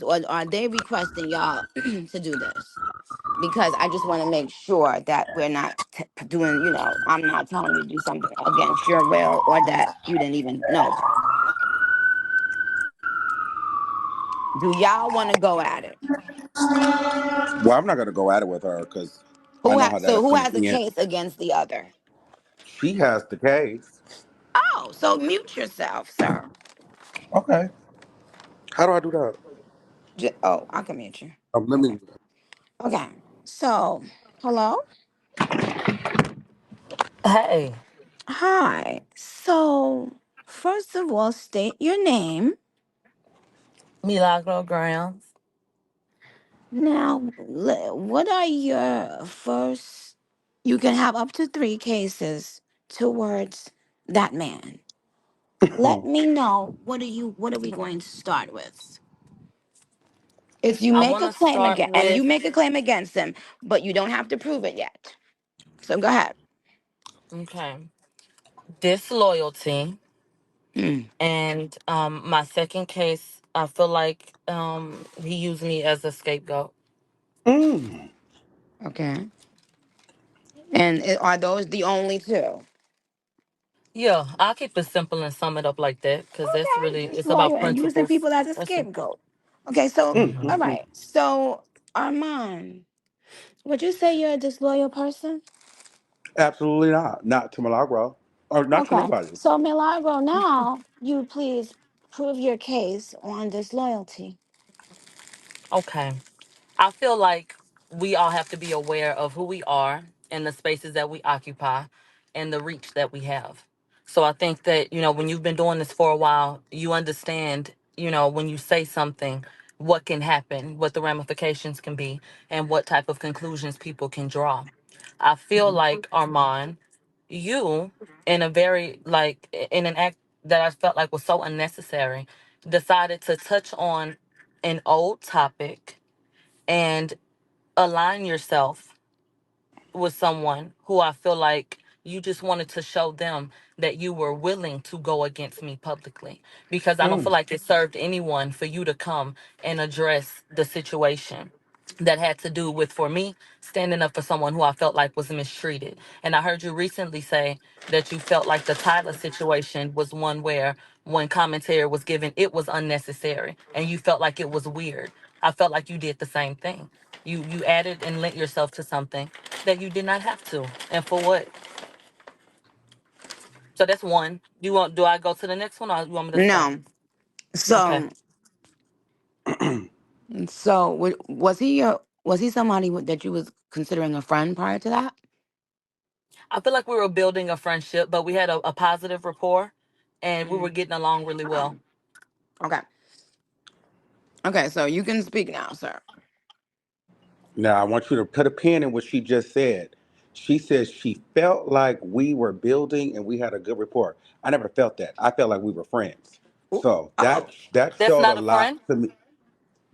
or are they requesting y'all to do this? Because I just want to make sure that we're not doing, I'm not telling you to do something against your will or that you didn't even know. Do y'all want to go at it? Well, I'm not gonna go at it with her because I Who know ha- how that so who affects has a me. And case against the other? she has the case. Oh, so mute yourself, sir. Okay. How do I do that? Oh, I can mute you. Let me. Okay. So, hello. Hey, Hi. So, first of all, state your name. Milagro Grams. Now, what are your first? You can have up to three cases towards that man. Let me know. What are we going to start with? If you I make want a to claim start again, and you with, make a claim against him, but you don't have to prove it yet. So go ahead. okay, disloyalty. Hmm. And my second case, I feel like he used me as a scapegoat. Mm. Okay. And are those the only two? Yeah, I'll keep it simple and sum it up like that because that's Okay, really, it's about disloyal and using principles. people as a That's it. scapegoat. Okay, so Mm. Hmm. all Mm. Mm. right. So Armand, would you say you're a disloyal person? Absolutely not. Not to Milagro or not to Okay. nobody. So Milagro, now you please prove your case on disloyalty. Okay. I feel like we all have to be aware of who we are and the spaces that we occupy and the reach that we have. So I think that, when you've been doing this for a while, you understand, when you say something, what can happen, what the ramifications can be, and what type of conclusions people can draw. I feel Mhm. like, Armand, you, in a very, like, in an act that I felt like was so unnecessary, decided to touch on an old topic and align yourself with someone who I feel like you just wanted to show them that you were willing to go against me publicly. Because I don't feel Mm. like it served anyone for you to come and address the situation that had to do with, for me, standing up for someone who I felt like was mistreated. And I heard you recently say that you felt like the Tyler situation was one where, when commentary was given, it was unnecessary and you felt like it was weird. I felt like you did the same thing. You added and lent yourself to something that you did not have to. And for what? So that's one. Do I go to the next one or you want me to stop? No. Okay. So was he somebody that you was considering a friend prior to that? I feel like we were building a friendship, but we had a positive rapport and we were Mhm. getting along really well. Okay. Okay, so you can speak now, sir. Now I want you to put a pin in what she just said. She says she felt like we were building and we had a good rapport. I never felt that. I felt like we were friends. Ooh. So Oh. that That's showed a not a lot friend. to me.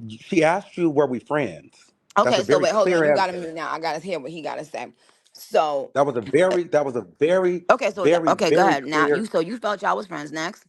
She asked you, were we friends? That's Okay, a so very wait, hold on. You clear gotta answer. mute now. I gotta hear what he gotta say. So That was a very, okay, okay, go very ahead. Now clear. you felt y'all was friends next.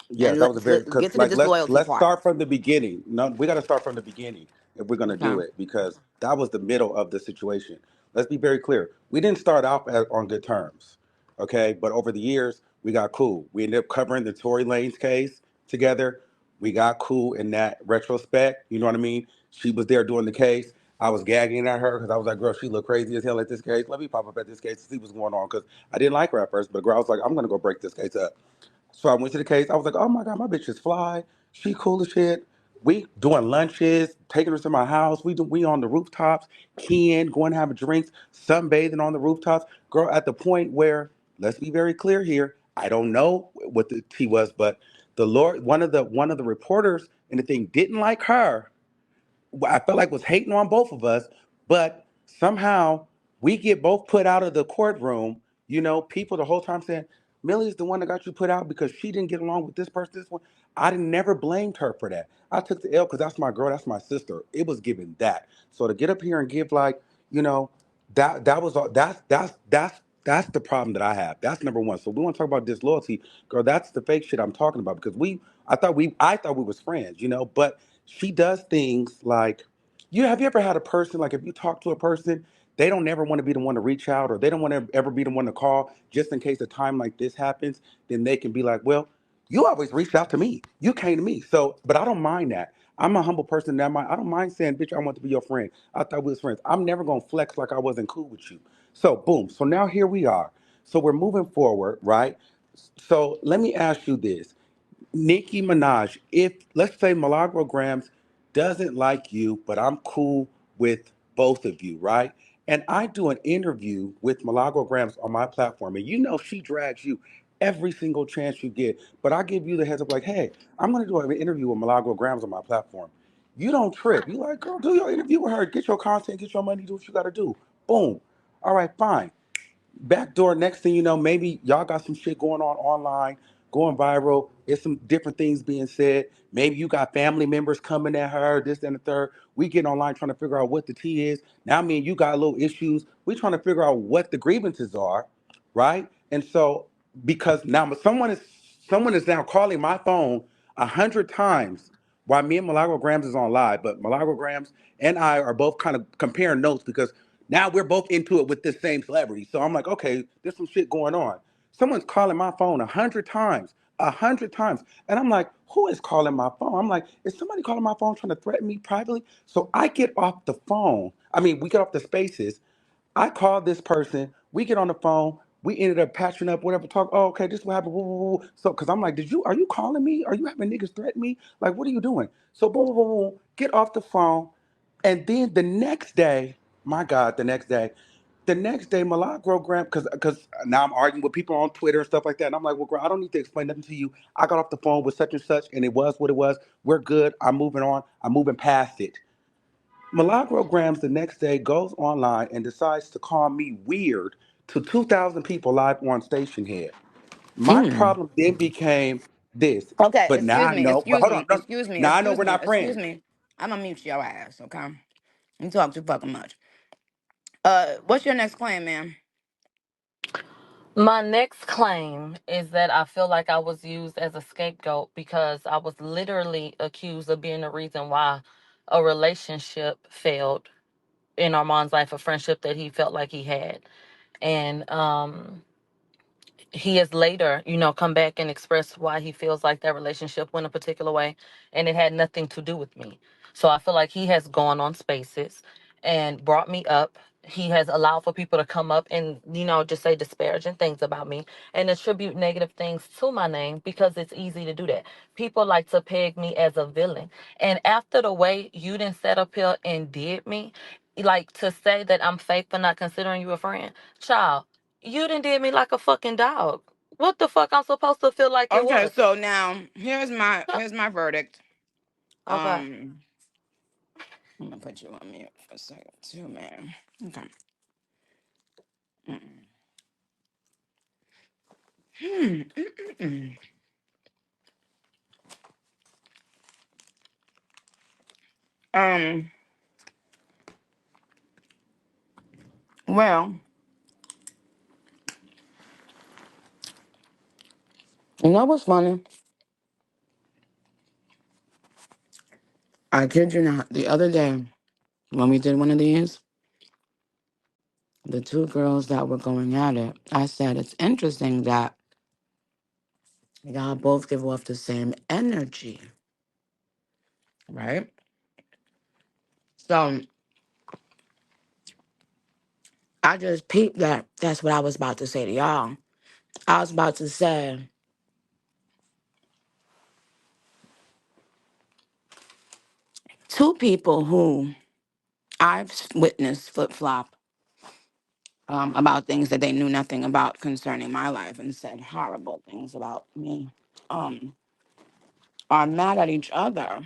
Yes, And that was a very let's because get to the like disloyalty let's part. start from the beginning. No, we got to start from the beginning if we're gonna Okay. do it because that was the middle of the situation. Let's be very clear. We didn't start off on good terms, okay? But over the years, we got cool. We ended up covering the Tory Lanez case together. We got cool in that retrospect. You know what I mean? She was there doing the case. I was gagging at her because I was like, "Girl, she looked crazy as hell at this case. Let me pop up at this case to see what's going on." Because I didn't like her at first, but girl, I was like, "I'm gonna go break this case up." So I went to the case. I was like, oh my God, my bitch is fly. She cool as shit. We doing lunches, taking her to my house. We on the rooftops, keying, going to have drinks, sunbathing on the rooftops. Girl, at the point where, let's be very clear here, I don't know what the tea was, but the Lord, one of the reporters in the thing didn't like her. I felt like was hating on both of us, but somehow we get both put out of the courtroom. People the whole time saying, Millie's the one that got you put out because she didn't get along with this person, this one. I didn't never blamed her for that. I took the L because that's my girl, that's my sister. It was given that. So to get up here and give like, you know, that was all that's the problem that I have. That's number one. So we want to talk about disloyalty, girl. That's the fake shit I'm talking about because I thought we was friends, but She does things like, you ever had a person, like if you talk to a person, they don't ever want to be the one to reach out, or they don't want to ever be the one to call, just in case a time like this happens. Then they can be like, well, you always reached out to me, you came to me. So but I don't mind that. I'm a humble person. I don't mind saying, bitch, I want to be your friend. I thought we was friends. I'm never gonna flex like I wasn't cool with you. So boom, so now here we are. So we're moving forward, right? So let me ask you this. Nicki Minaj, if let's say Milagro Grams doesn't like you, but I'm cool with both of you, right? And I do an interview with Milagro Grams on my platform, and you know she drags you every single chance you get. But I give you the heads up, like, hey, I'm gonna do an interview with Milagro Grams on my platform. You don't trip. You like, girl, do your interview with her, get your content, get your money, do what you gotta do. Boom. All right, fine. Backdoor, next thing you know, maybe y'all got some shit going on online, going viral. It's some different things being said. Maybe you got family members coming at her, this and the third. We get online trying to figure out what the tea is. Now me and you got little issues. We trying to figure out what the grievances are, right? And so because now someone is now calling my phone 100 times while me and Milagro Grams is on live, but Milagro Grams and I are both kind of comparing notes because now we're both into it with this same celebrity. So I'm like, okay, there's some shit going on. Someone's calling my phone 100 times, 100 times. And I'm like, who is calling my phone? I'm like, is somebody calling my phone trying to threaten me privately? So I get off the phone. I mean, we get off the spaces. I called this person. We get on the phone. We ended up patching up, whatever. Talk. Oh, okay. This is what happened. Woo, woo, woo. So, because I'm like, are you calling me? Are you having niggas threaten me? Like, what are you doing? So, boom, boom, boom, boom. Get off the phone. And then the next day, my God, the next day, Milagro Graham, because now I'm arguing with people on Twitter and stuff like that. And I'm like, well, girl, I don't need to explain nothing to you. I got off the phone with such and such, and it was what it was. We're good. I'm moving on. I'm moving past it. Milagro Grams the next day goes online and decides to call me weird to 2,000 people live on Station Head. My Mm. problem then became this, Okay, but now excuse I me, know. But excuse hold on, me, no, excuse me, now I know excuse we're me, not excuse friends. me. I'm gonna mute your ass, okay? You talk too fucking much. What's your next claim, ma'am? My next claim is that I feel like I was used as a scapegoat because I was literally accused of being the reason why a relationship failed in Armand's life, a friendship that he felt like he had. And he has later, come back and expressed why he feels like that relationship went a particular way, and it had nothing to do with me. So I feel like he has gone on spaces and brought me up. He has allowed for people to come up and, just say disparaging things about me and attribute negative things to my name because it's easy to do that. People like to peg me as a villain. And after the way you didn't set up here and did me, like to say that I'm fake for not considering you a friend, child, you done did me like a fucking dog. What the fuck I'm supposed to feel like it Okay, was? so now here's my verdict. Okay. Um, I'm gonna put you on mute for a second too, man. Okay. Mm. Hmm. Mm-mm-mm. Um. Well, you know what's funny? I kid you not. The other day, when we did one of these, the two girls that were going at it, I said it's interesting that y'all both give off the same energy, right? So I just peeped that. That's what I was about to say to y'all. I was about to say two people who I've witnessed flip flop about things that they knew nothing about concerning my life and said horrible things about me um, are mad at each other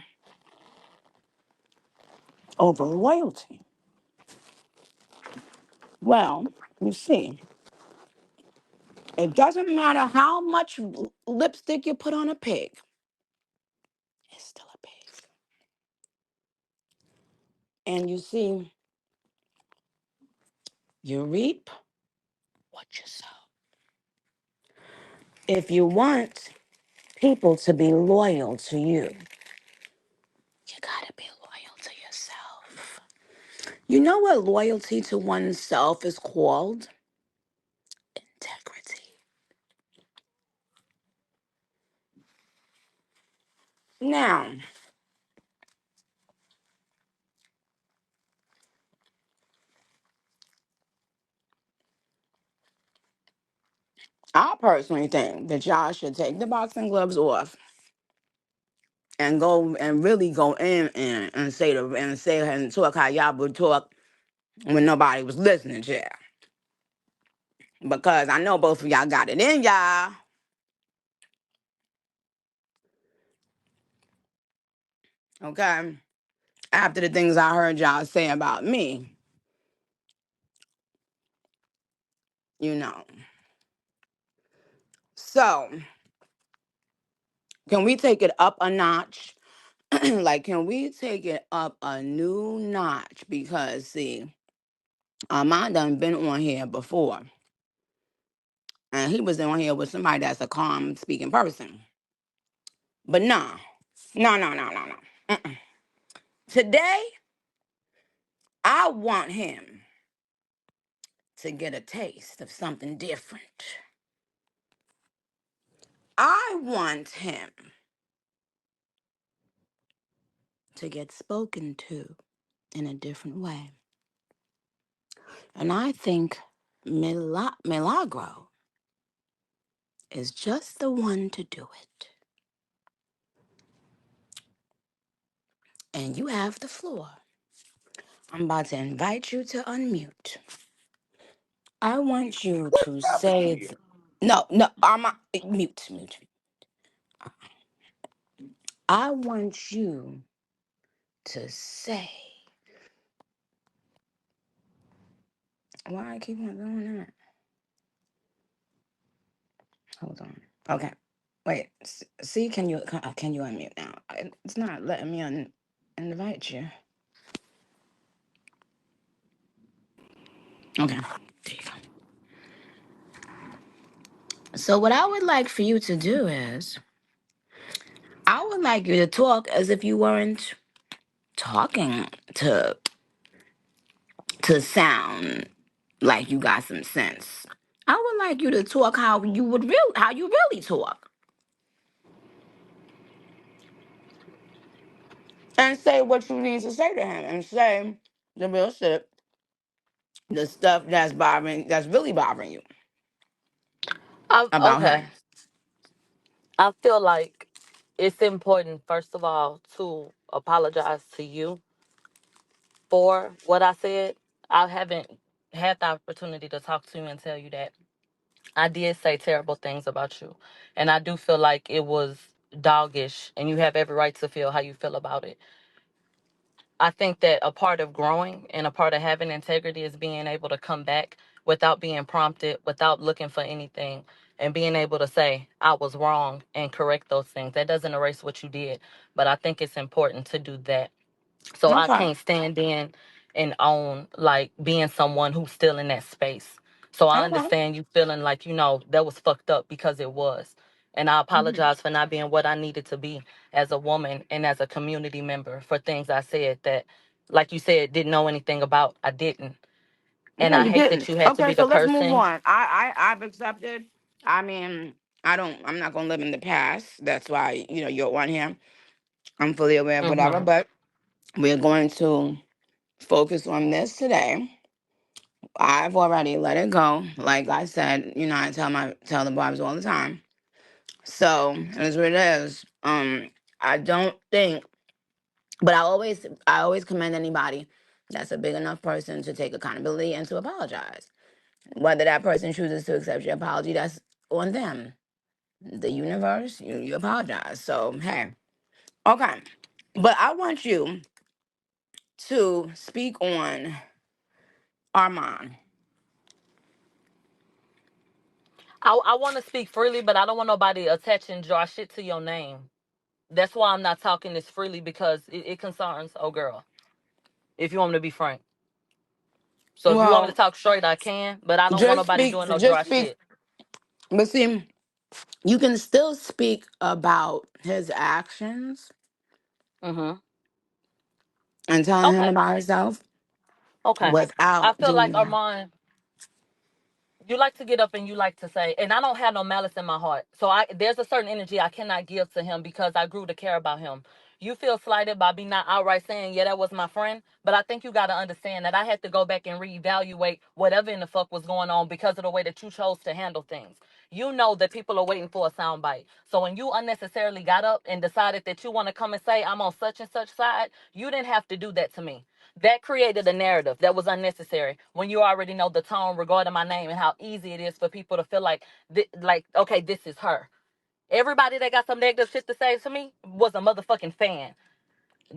over loyalty. Well, you see, it doesn't matter how much lipstick you put on a pig, it's still a pig. And you see, you reap what you sow. If you want people to be loyal to you, you oneself. You know what loyalty to oneself is called? Integrity. Now, I personally think that y'all should take the boxing gloves off and go and really go in and say and talk how y'all would talk when nobody was listening to you. Because I know both of y'all got it in y'all. Okay. After the things I heard y'all say about me, you know. So, can we take it up a notch? Like, can we take it up a new notch? Because, see, Armon done been on here before. And he was on here with somebody that's a calm speaking person. But nah. No, no, no, no, no. Mm-mm. Today, I want him to get a taste of something different. I want him to get spoken to in a different way. And I think Milagro is just the one to do it. And you have the floor. I'm about to invite you to unmute. I want you What to happened say, here? no, no, I'm not, mute. I want you to say, why I keep on doing that? Hold on. Okay. Wait. See, can you unmute now? It's not letting me invite you. Okay. There you go. So what I would like for you to do is, I would like you to talk as if you weren't talking to sound like you got some sense. I would like you to talk how you really talk, and say what you need to say to him, and say the real shit, the stuff that's really bothering you about Okay. him. I feel like it's important, first of all, to apologize to you for what I said. I haven't had the opportunity to talk to you and tell you that I did say terrible things about you. And I do feel like it was doggish, and you have every right to feel how you feel about it. I think that a part of growing and a part of having integrity is being able to come back without being prompted, without looking for anything, and being able to say, I was wrong and correct those things. That doesn't erase what you did, but I think it's important to do that. So I Okay. can't stand in and own like being someone who's still in that space. So I Okay. understand you feeling like, that was fucked up because it was. And I Mhm. apologize for not being what I needed to be as a woman and as a community member for things I said that, like you said, didn't know anything about. I didn't. And Yeah, I you hate that didn't. you had to Okay, be so the let's move person. on. I've accepted. I mean, I'm not gonna live in the past. That's why, you're on here. I'm fully aware of whatever, Mm-hmm. but we're going to focus on this today. I've already let it go. Like I said, I tell the barbs all the time. So that's what it is. I don't think, but I always commend anybody that's a big enough person to take accountability and to apologize. Whether that person chooses to accept your apology, that's on them. The universe, you apologize. So hey, okay. But I want you to speak on Armand. I want to speak freely, but I don't want nobody attaching draw shit to your name. That's why I'm not talking this freely, because it concerns oh girl. If you want me to be frank. So if you want me to Well, talk straight, I can, but I don't want nobody doing no just dry speak. shit. But see, you can still speak about his actions Mm-hmm. and telling him Okay. about herself Okay. I without feel like doing that. Armand, you like to get up and you like to say, and I don't have no malice in my heart. So I there's a certain energy I cannot give to him because I grew to care about him. You feel slighted by me not outright saying, yeah, that was my friend. But I think you got to understand that I had to go back and reevaluate whatever in the fuck was going on because of the way that you chose to handle things. You know that people are waiting for a soundbite. So when you unnecessarily got up and decided that you want to come and say, I'm on such and such side, you didn't have to do that to me. That created a narrative that was unnecessary when you already know the tone regarding my name and how easy it is for people to feel like, okay, this is her. Everybody that got some negative shit to say to me was a motherfucking fan.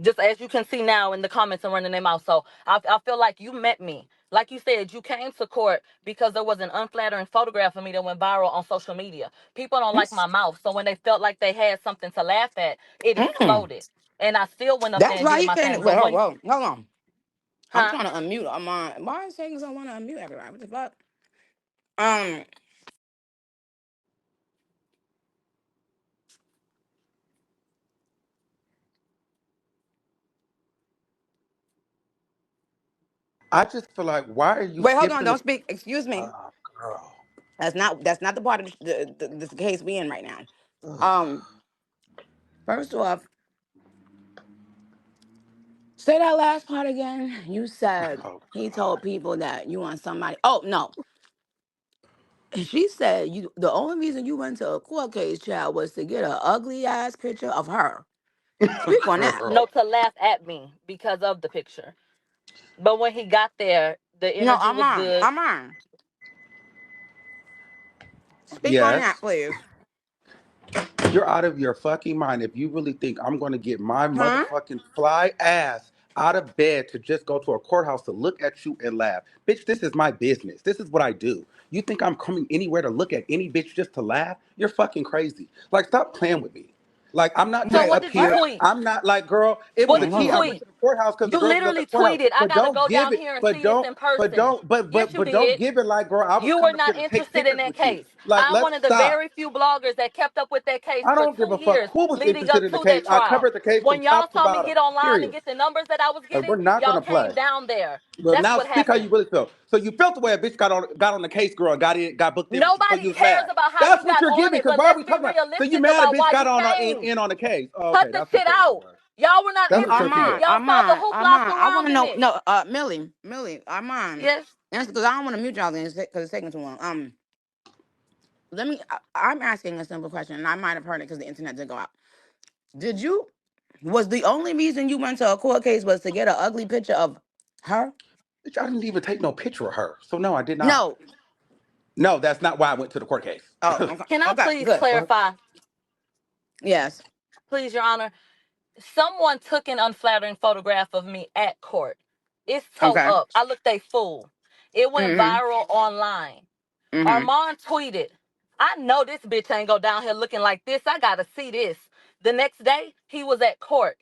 Just as you can see now in the comments and running their mouth. So I feel like you met me. Like you said, you came to court because there was an unflattering photograph of me that went viral on social media. People don't like my mouth. So when they felt like they had something to laugh at, it Mm-mm. exploded. And I still went up there That's and why did he my can't. thing. Wait, But hold, when, hold, hold on. I'm huh? trying to unmute. I'm on. Why is saying I want to unmute everybody? What the fuck? Um. I just feel like, why are you Wait, hold on. skipping Don't the? speak. Excuse me. Oh, girl. That's not the part of the case we in right now. Um. First off, say that last part again. You said Oh, he God. told people that you want somebody. Oh no. She said you. The only reason you went to a court case, child, was to get an ugly ass picture of her. Speak on that. No, Girl. to laugh at me because of the picture. But when he got there, the No, energy I'm was on. good. I'm on. Speak on that, Yes. please. You're out of your fucking mind if you really think I'm going to get my Huh? motherfucking fly ass out of bed to just go to a courthouse to look at you and laugh. Bitch, this is my business. This is what I do. You think I'm coming anywhere to look at any bitch just to laugh? You're fucking crazy. Like, stop playing with me. Like, I'm not So just Wait, what up did you what? here. tweet? I'm not like, girl, it was What a did you Hold tea. I on. went tweet? to the courthouse because the You girls was at the literally courthouse. tweeted, I But gotta don't go give down it, here and but see us don't, in but person. don't, but Yes, but you but don't did. give it like, girl, I was You were coming up here not to take interested in pictures that with you. case. Like, I'm let's one of the stop. very few bloggers that kept up with that case I for don't give two a fuck years who was leading interested up in the to case. that I trial. covered the case from When y'all top to saw me bottom. get online and Period. get the numbers that I was Like, getting, we're not y'all gonna came play. down there. Well, That's now what speak how you happened. really feel. So you felt the way a bitch got on the case, girl, and got booked in with you. So Nobody you was cares mad. about how you That's what got you're on giving. it, Because but why are let's we be talking about? So you realistic mad a about bitch why got you on came. in on the case? Oh, Cut okay, the that's shit what your issue out. was. Y'all were not That's what your issue interested. was. Y'all saw the hoopla I want to surrounding know. it. No, Millie, Armand. Yes. That's because I don't want to mute y'all because it's taking too long. Let me. I'm asking a simple question, and I might have heard it because the internet did go out. Did you? Was the only reason you went to a court case was to get an ugly picture of her? Bitch, I didn't even take no picture of her. So no, I did not. No. No, that's not why I went to the court case. Oh, okay. Can I Okay, please good. Fuck. clarify, Yes. please, Your Honor? Someone took an unflattering photograph of me at court. It's toe Okay. up. I looked a fool. It went Mm-hmm. viral online. Mm-hmm. Armand tweeted, I know this bitch ain't go down here looking like this. I gotta see this. The next day, he was at court.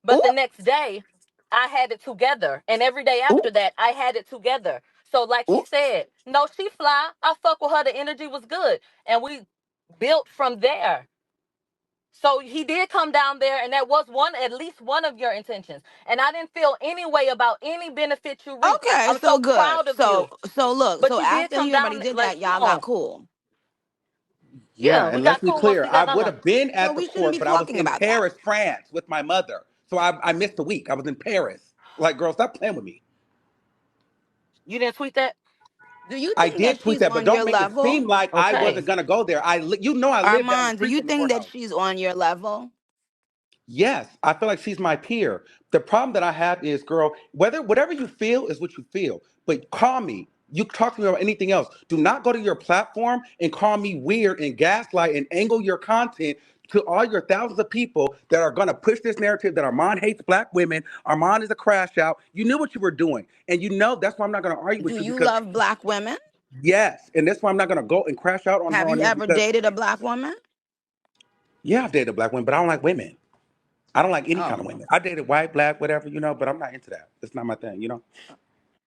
But Ooh, the next day, I had it together. And every day ooh, after that, I had it together. So, like he ooh. said, no, she fly. I fuck with her. The energy was good. And we built from there. So he did come down there, and that was at least one of your intentions. And I didn't feel any way about any benefit you reaped. Okay, I'm so so good. proud of So you. so look, But so you did after come he already down, did like, that, come y'all got on. cool. Yeah, Yeah, we and got let's be cool once clear. we I got done would there. have been So at the we shouldn't court, be but I was talking in about that. Paris, France, with my mother. So I missed a week. I was in Paris. Like, girl, stop playing with me. You didn't tweet that? Do you I think that did tweet she's that, but on don't your make it seem level? like I Okay. wasn't gonna go there. I live down the Armand, do street you from the think that courthouse. she's on your level? Yes, I feel like she's my peer. The problem that I have is, girl, whatever you feel is what you feel. But call me. You talk to me about anything else. Do not go to your platform and call me weird and gaslight and angle your content to all your thousands of people that are gonna push this narrative that Armand hates black women, Armand is a crash out. You knew what you were doing. And you know that's why I'm not gonna argue Do with you you because love black women? yes, and that's why I'm not gonna go and crash out on her Have on you this ever because dated a black woman? yeah, I've dated black women, but I don't like women. I don't like any kind Oh, of women. I dated white, black, whatever, but I'm not into that. It's not my thing.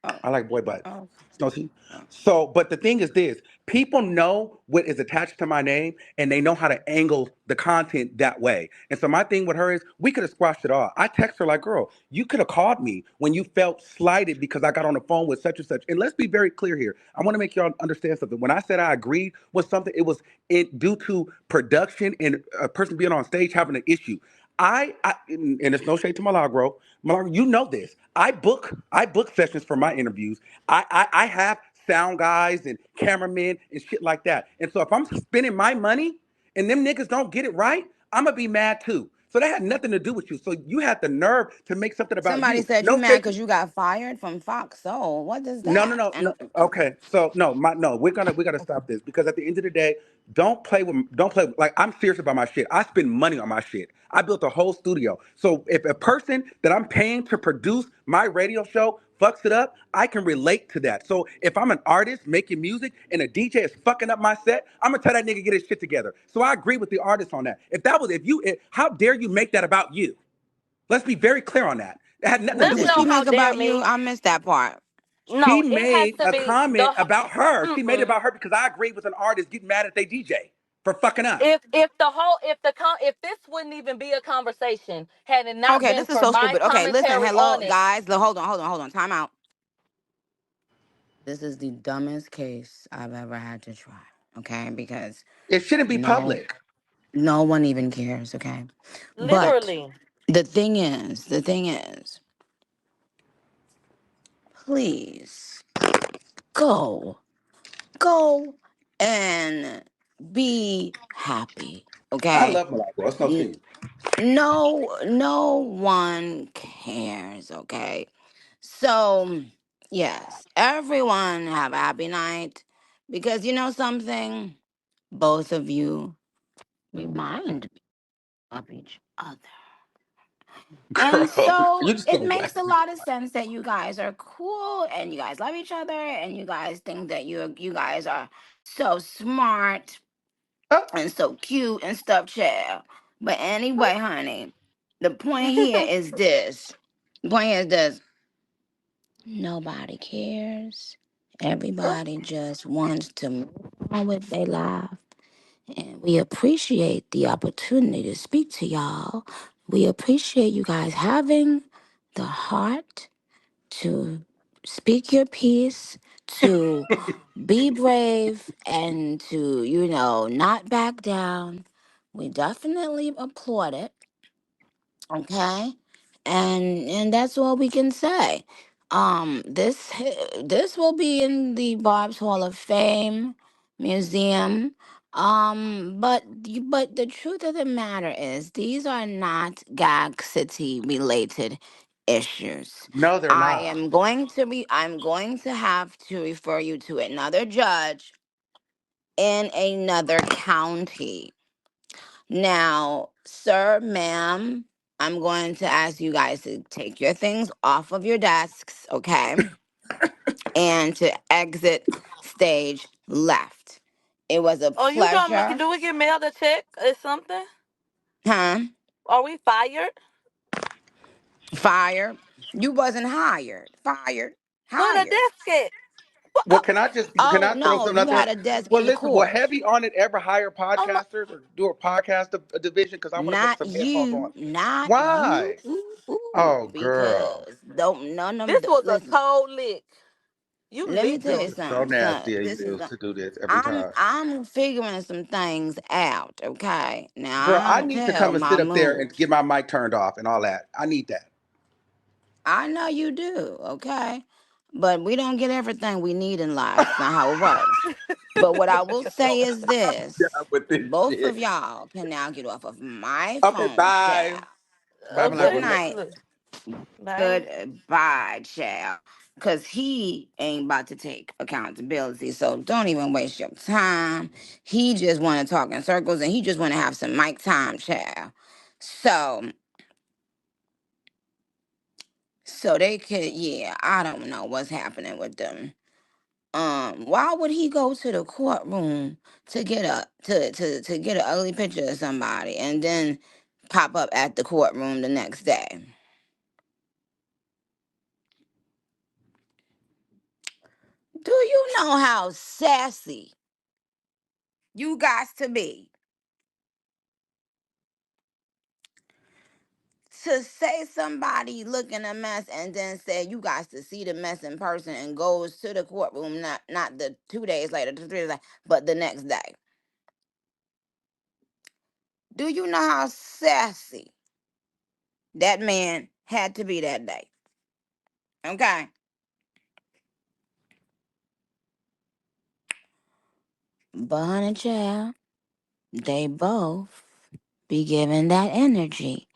Oh, I like boy butts. oh, No, see. oh. So, but the thing is this: people know what is attached to my name, and they know how to angle the content that way. And so, my thing with her is, we could have squashed it all. I text her like, "Girl, you could have called me when you felt slighted because I got on the phone with such and such." And let's be very clear here. I want to make y'all understand something. When I said I agreed with something, it was due to production and a person being on stage having an issue. And it's no shade to Milagro. Milagro, you know this. I book sessions for my interviews. I have sound guys and cameramen and shit like that. And so if I'm spending my money and them niggas don't get it right, I'm gonna be mad too. So that had nothing to do with you. So you had the nerve to make something about Somebody you. said you No mad shade. because you got fired from Fox Soul. What is No, no, that? no, And no. Okay, so no. We gotta stop this because at the end of the day, don't play with, like, I'm serious about my shit. I spend money on my shit. I built a whole studio. So if a person that I'm paying to produce my radio show fucks it up, I can relate to that. So if I'm an artist making music and a DJ is fucking up my set, I'm gonna tell that nigga get his shit together. So I agree with the artist on that. How dare you make that about you? Let's be very clear on that. It had nothing to what do There's did with she no you. how make dare about you? me. I missed that part. She No, it has made to a be comment the. about her. She made it Mm-mm. about her because I agreed with an artist getting mad at their DJ for fucking up. If the whole if this wouldn't even be a conversation had it not Okay, been this is for so my stupid. Okay, listen, commentary hello on it. guys. Hold on. Time out. This is the dumbest case I've ever had to try. Okay, because It shouldn't be no, public. no one even cares. Okay, but Literally. the thing is, please go, go and be happy. I Okay, love Milagro. It's no tea. no one cares, okay? So, yes, everyone have a happy night because you know something? Both of you remind me of each other. And Girl, so you just it gonna makes wax a me. lot of sense that you guys are cool and you guys love each other and you guys think that you guys are so smart Oh, and so cute and stuff, child. But anyway, honey, the point here is this. The point here is this. Nobody cares. oh. Everybody just wants to move on with their life. And we appreciate the opportunity to speak to y'all. We appreciate you guys having the heart to speak your piece, to be brave, and to, not back down. We definitely applaud it. Okay, and that's all we can say. This will be in the Barb's Hall of Fame museum. But the truth of the matter is, these are not Gag City related issues. No, they're not. I'm going to have to refer you to another judge in another county. Now, sir, ma'am, I'm going to ask you guys to take your things off of your desks, okay? And to exit stage left. It was a Oh, you talking about? pleasure. Do we get mailed a check or something? Huh? Are we fired? Fired. You wasn't hired. Fired. Where the Hired. desk at? Well, can Oh, I throw no, something you out there? had a desk Well, in listen, will court. Heavy on it ever hire Oh my! podcasters or do a podcast division? Because I want to put Not some headphones on. you. Not you. Why? Ooh, ooh, Oh, girl. because don't none of This the was a listen. cold lick. You Let me licked tell This you him. is so something. So nasty of this is you to do this every I'm time. I'm figuring some things out. Okay, now Girl, I I don't need to tell come and my sit up there and get moves. my mic turned off and all that. I need that. I know you do. Okay, but we don't get everything we need in life. It's not how it works. But what I will say is this: Done with this both of shit. y'all can now get off of my Okay, phone, bye. child. Bye, Good Milagro. night. Seriously. Bye. Goodbye, child. Cause he ain't about to take accountability. So don't even waste your time. He just wanna talk in circles and he just wanna have some mic time, child. So so they could, yeah, I don't know what's happening with them. Why would he go to the courtroom to get to get an ugly picture of somebody and then pop up at the courtroom the next day? know how sassy you got to be to say somebody looking a mess and then say you got to see the mess in person and goes to the courtroom not the 2 days later, the 3 days later, but the next day. Do you know how sassy that man had to be that day? Okay. But honey child, they both be giving that energy.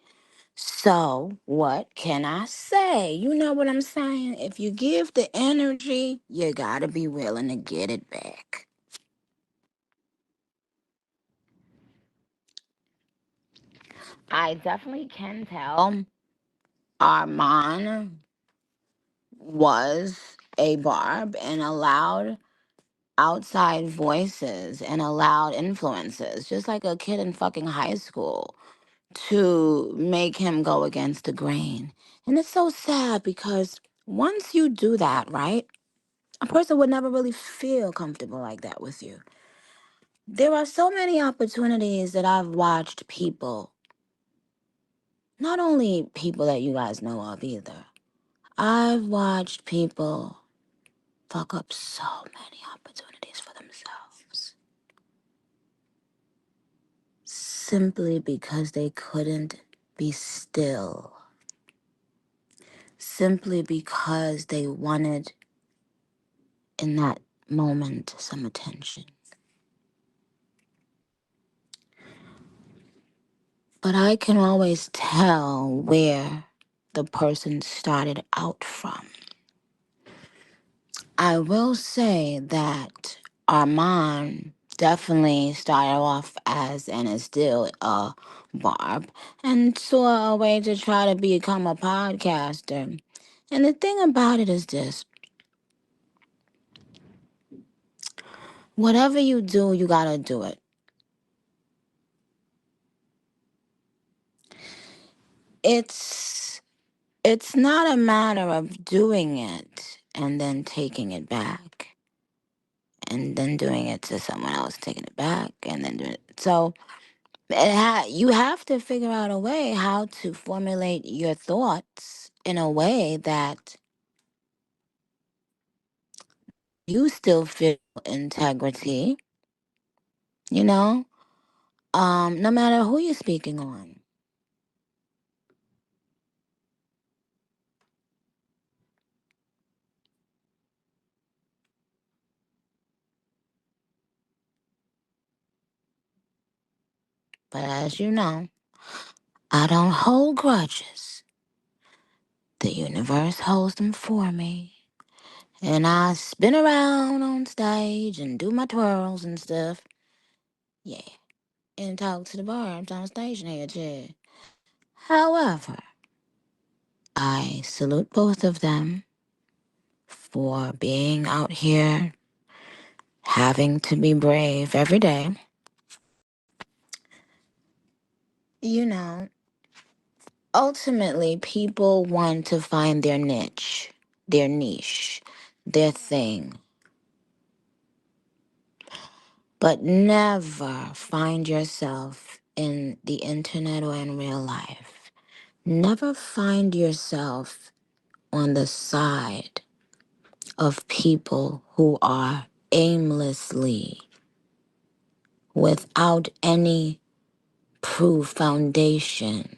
So what can I say? You know what I'm saying? If you give the energy, you gotta be willing to get it back. I definitely can tell Armon was a barb and allowed outside voices and allowed influences, just like a kid in fucking high school, to make him go against the grain. And it's so sad because once you do that, right, a person would never really feel comfortable like that with you. There are so many opportunities that I've watched people, not only people that you guys know of either, I've watched people fuck up so many opportunities for themselves simply because they couldn't be still, simply because they wanted in that moment some attention. But I can always tell where the person started out from. I will say that Armand definitely started off as and is still a barb and saw a way to try to become a podcaster. And the thing about it is this: whatever you do, you gotta do it. It's it's not a matter of doing it and then taking it back and then doing it to someone else, taking it back and then doing it. So you have to figure out a way how to formulate your thoughts in a way that you still feel integrity, you know, no matter who you're speaking on. But as you know, I don't hold grudges. The universe holds them for me. And I spin around on stage and do my twirls and stuff. Yeah. And talk to the barbs on stage here, too. However, I salute both of them for being out here, having to be brave every day. You know, ultimately, people want to find their niche, their thing, but never find yourself in the internet or in real life. Never find yourself on the side of people who are aimlessly, without any proof foundation,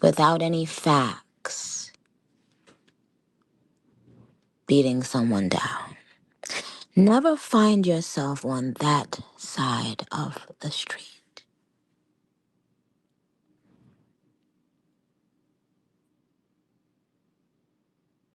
without any facts, beating someone down. Never find yourself on that side of the street.